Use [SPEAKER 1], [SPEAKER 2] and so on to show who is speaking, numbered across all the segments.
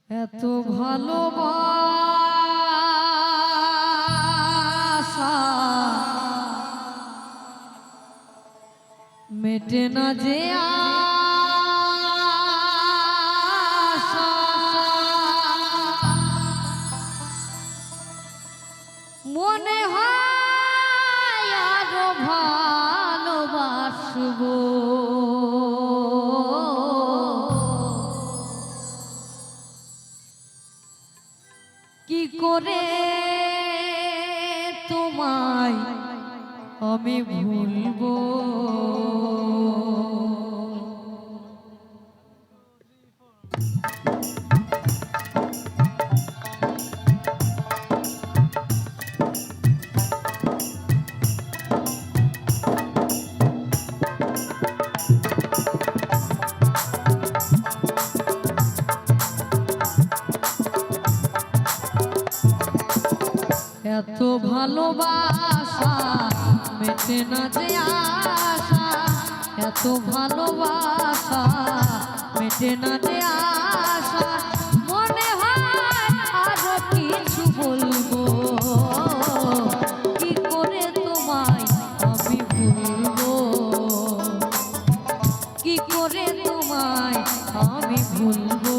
[SPEAKER 1] এত ভালোবাসা মেটে না যে আশা, মনে হয় আরো ভালোবাসবো। কি করে তোমায় আমি ভুলবো, এত ভালোবাসা মেটে না যে আশা, এত ভালোবাসা মেটে না যে আশা, মনে হয় আরো কিছু বলবো। কি করে তোমায় আমি ভুলবো, কি করে তোমায় আমি ভুলবো।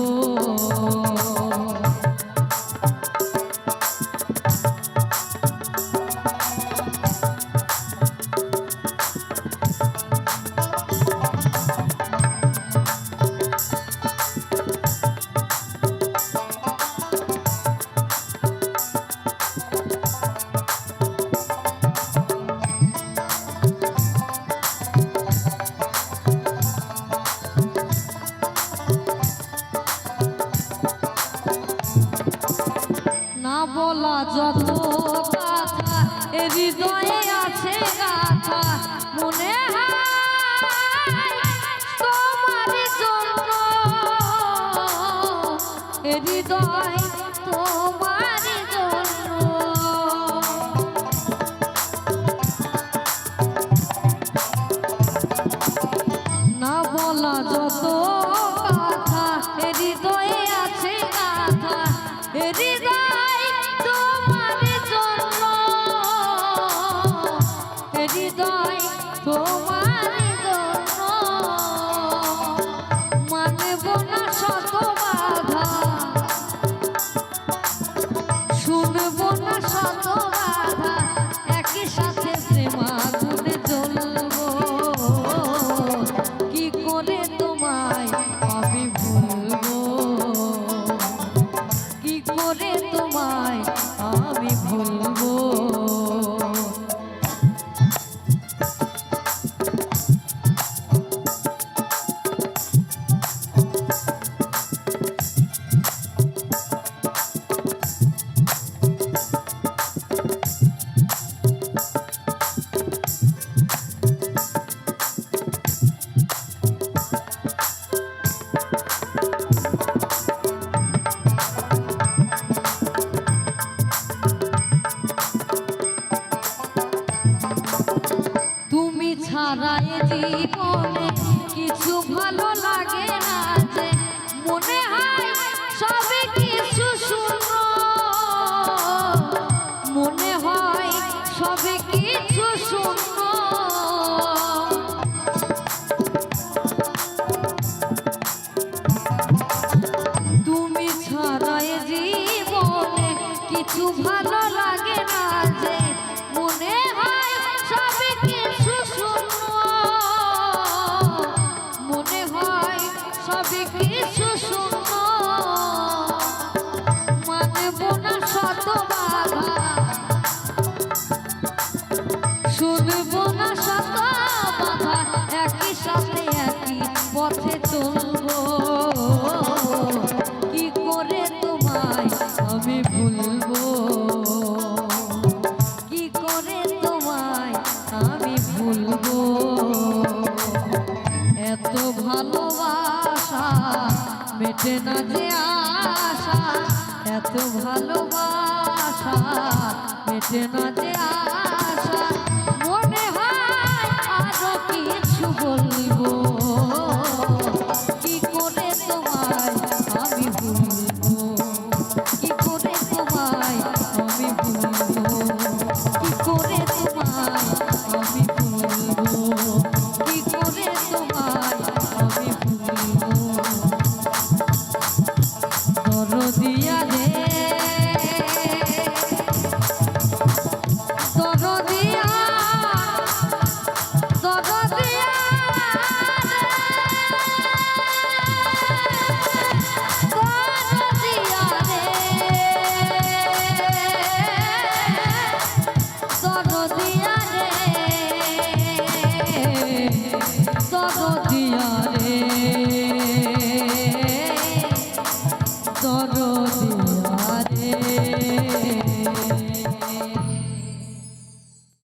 [SPEAKER 1] না বলা যত কথা এ হৃদয়ে আছে গাথা, মনে হয় তোমার জন্য এ হৃদয় তোমার জন্য। না বলা যত কথা এ হৃদয়ে আছে গাথা, এ হৃদয় তোমার জন্য, এ হৃদয় তোমার জন্য। মানব না শত বাধা, শুনব না শত বাধা, একই সাথে প্রেম আগুনে জ্বলবো। কি করে তোমায় আমি ভুলবো, কি করে তোমায় আমি ভুলবো। তুমি ছাড়া এ জীবনে কিছু ভালো লাগে না যে, মনে হয় সবে কিছু শূন্য, মনে হয় সবে কিছু শূন্য। তুমি ছাড়া এ জীবনে কিছু ভালো লাগে না যে, মনে হয় সবে কিছু শূন্য, মনে হয় সবে কিছু শূন্য। মানব না শত বাধা, শুনব না শত বাধা, একই সাথে একই পথে চলবো। কি করে তোমায় আমি ভুলবো, কি করে তোমায় আমি ভুলবো। এত ভালোবাসা মেটে না যে আশা, এত ভালোবাসা মেটে না যে আশা,